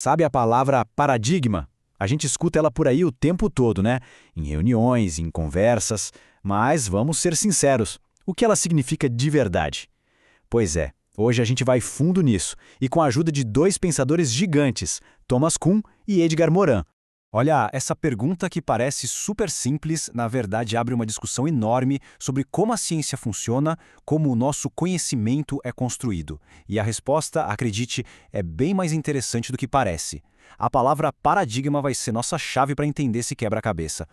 Sabe a palavra paradigma? A gente escuta ela por aí o tempo todo, né? Em reuniões, em conversas, mas vamos ser sinceros. O que ela significa de verdade? Pois é, hoje a gente vai fundo nisso, e com a ajuda de dois pensadores gigantes, Thomas Kuhn e Edgar Morin. Olha, essa pergunta que parece super simples, na verdade abre uma discussão enorme sobre como a ciência funciona, como o nosso conhecimento é construído. E a resposta, acredite, é bem mais interessante do que parece. A palavra paradigma vai ser nossa chave para entender esse quebra-cabeça.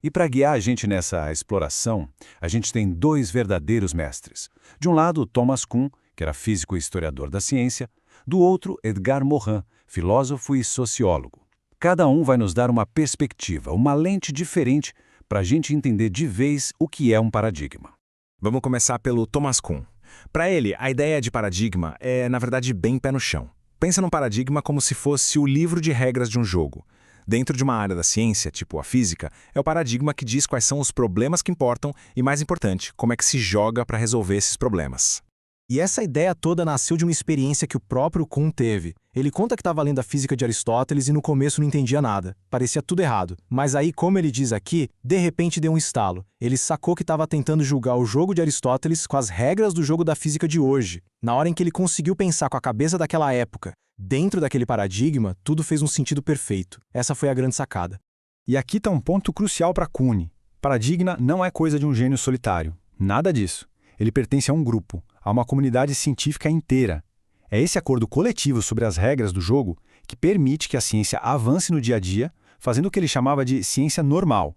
E para guiar a gente nessa exploração, a gente tem dois verdadeiros mestres. De um lado, Thomas Kuhn, que era físico e historiador da ciência, do outro, Edgar Morin, filósofo e sociólogo. Cada um vai nos dar uma perspectiva, uma lente diferente para a gente entender de vez o que é um paradigma. Vamos começar pelo Thomas Kuhn. Para ele, a ideia de paradigma é, na verdade, bem pé no chão. Pensa num paradigma como se fosse o livro de regras de um jogo. Dentro de uma área da ciência, tipo a física, é o paradigma que diz quais são os problemas que importam e, mais importante, como é que se joga para resolver esses problemas. E essa ideia toda nasceu de uma experiência que o próprio Kuhn teve. Ele conta que estava lendo a Física de Aristóteles e no começo não entendia nada. Parecia tudo errado. Mas aí, como ele diz aqui, de repente deu um estalo. Ele sacou que estava tentando julgar o jogo de Aristóteles com as regras do jogo da física de hoje. Na hora em que ele conseguiu pensar com a cabeça daquela época, dentro daquele paradigma, tudo fez um sentido perfeito. Essa foi a grande sacada. E aqui está um ponto crucial para Kuhn. Paradigma não é coisa de um gênio solitário. Nada disso. Ele pertence a um grupo, a uma comunidade científica inteira. É esse acordo coletivo sobre as regras do jogo que permite que a ciência avance no dia a dia, fazendo o que ele chamava de ciência normal.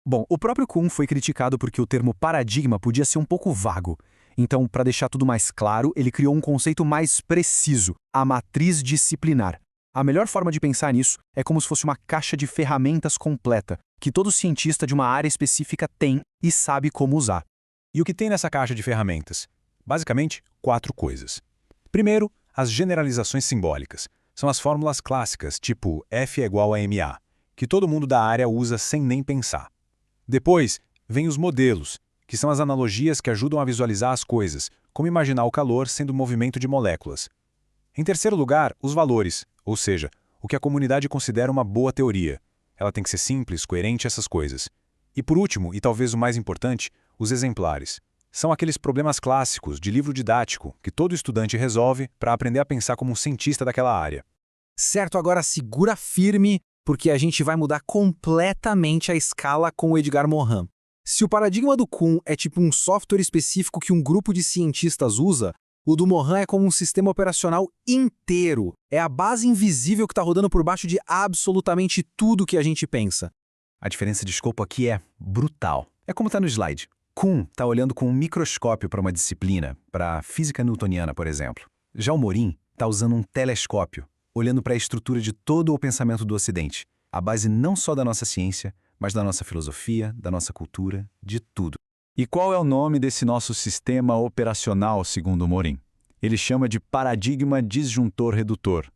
Bom, o próprio Kuhn foi criticado porque o termo paradigma podia ser um pouco vago. Então, para deixar tudo mais claro, ele criou um conceito mais preciso, a matriz disciplinar. A melhor forma de pensar nisso é como se fosse uma caixa de ferramentas completa, que todo cientista de uma área específica tem e sabe como usar. E o que tem nessa caixa de ferramentas? Basicamente, 4 coisas. Primeiro, as generalizações simbólicas. São as fórmulas clássicas, tipo F é igual a ma, que todo mundo da área usa sem nem pensar. Depois, vem os modelos, que são as analogias que ajudam a visualizar as coisas, como imaginar o calor sendo movimento de moléculas. Em terceiro lugar, os valores, ou seja, o que a comunidade considera uma boa teoria. Ela tem que ser simples, coerente, essas coisas. E por último, e talvez o mais importante, os exemplares. São aqueles problemas clássicos de livro didático que todo estudante resolve para aprender a pensar como um cientista daquela área. Certo, agora segura firme, porque a gente vai mudar completamente a escala com o Edgar Morin. Se o paradigma do Kuhn é tipo um software específico que um grupo de cientistas usa, o do Morin é como um sistema operacional inteiro. É a base invisível que está rodando por baixo de absolutamente tudo que a gente pensa. A diferença de escopo aqui é brutal. É como está no slide. Kuhn está olhando com um microscópio para uma disciplina, para a física newtoniana, por exemplo. Já o Morin está usando um telescópio, olhando para a estrutura de todo o pensamento do Ocidente, a base não só da nossa ciência, mas da nossa filosofia, da nossa cultura, de tudo. E qual é o nome desse nosso sistema operacional, segundo o Morin? Ele chama de paradigma disjuntor-redutor.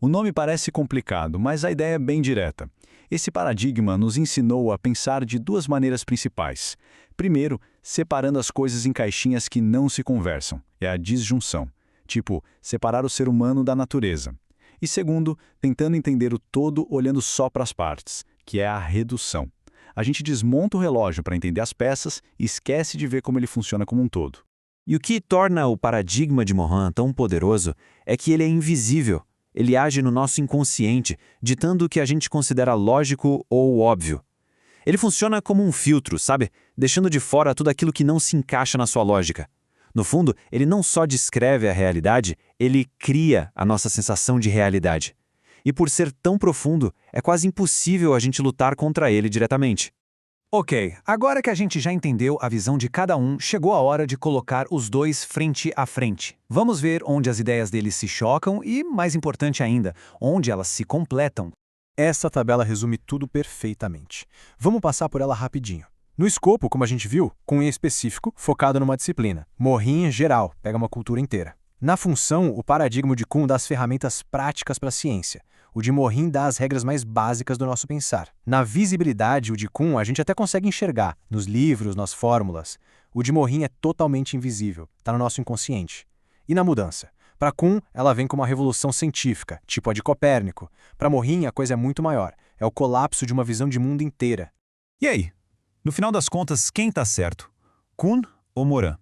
O nome parece complicado, mas a ideia é bem direta. Esse paradigma nos ensinou a pensar de 2 maneiras principais. Primeiro, separando as coisas em caixinhas que não se conversam, é a disjunção, tipo, separar o ser humano da natureza. E segundo, tentando entender o todo olhando só para as partes, que é a redução. A gente desmonta o relógio para entender as peças e esquece de ver como ele funciona como um todo. E o que torna o paradigma de Morin tão poderoso é que ele é invisível. Ele age no nosso inconsciente, ditando o que a gente considera lógico ou óbvio. Ele funciona como um filtro, sabe? Deixando de fora tudo aquilo que não se encaixa na sua lógica. No fundo, ele não só descreve a realidade, ele cria a nossa sensação de realidade. E por ser tão profundo, é quase impossível a gente lutar contra ele diretamente. Ok, agora que a gente já entendeu a visão de cada um, chegou a hora de colocar os dois frente a frente. Vamos ver onde as ideias deles se chocam e, mais importante ainda, onde elas se completam. Essa tabela resume tudo perfeitamente. Vamos passar por ela rapidinho. No escopo, como a gente viu, Kuhn em específico, focado numa disciplina. Morin em geral, pega uma cultura inteira. Na função, o paradigma de Kuhn dá as ferramentas práticas para a ciência. O de Morin dá as regras mais básicas do nosso pensar. Na visibilidade, o de Kuhn a gente até consegue enxergar, nos livros, nas fórmulas. O de Morin é totalmente invisível, está no nosso inconsciente. E na mudança? Para Kuhn, ela vem como uma revolução científica, tipo a de Copérnico. Para Morin, a coisa é muito maior. É o colapso de uma visão de mundo inteira. E aí? No final das contas, quem está certo? Kuhn ou Morin?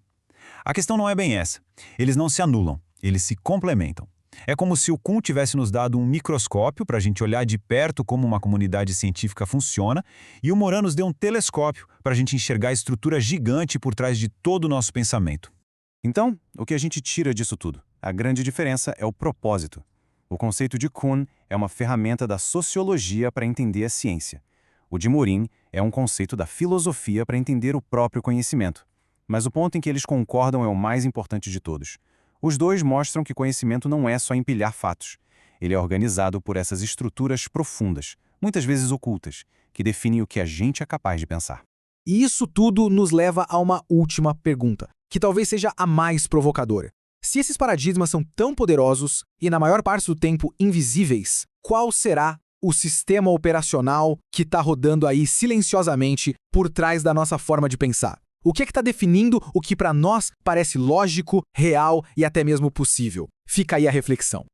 A questão não é bem essa. Eles não se anulam, eles se complementam. É como se o Kuhn tivesse nos dado um microscópio para a gente olhar de perto como uma comunidade científica funciona, e o Morin nos deu um telescópio para a gente enxergar a estrutura gigante por trás de todo o nosso pensamento. Então, o que a gente tira disso tudo? A grande diferença é o propósito. O conceito de Kuhn é uma ferramenta da sociologia para entender a ciência. O de Morin é um conceito da filosofia para entender o próprio conhecimento. Mas o ponto em que eles concordam é o mais importante de todos. Os dois mostram que conhecimento não é só empilhar fatos. Ele é organizado por essas estruturas profundas, muitas vezes ocultas, que definem o que a gente é capaz de pensar. E isso tudo nos leva a uma última pergunta, que talvez seja a mais provocadora. Se esses paradigmas são tão poderosos e, na maior parte do tempo, invisíveis, qual será o sistema operacional que está rodando aí silenciosamente por trás da nossa forma de pensar? O que é que está definindo o que para nós parece lógico, real e até mesmo possível? Fica aí a reflexão.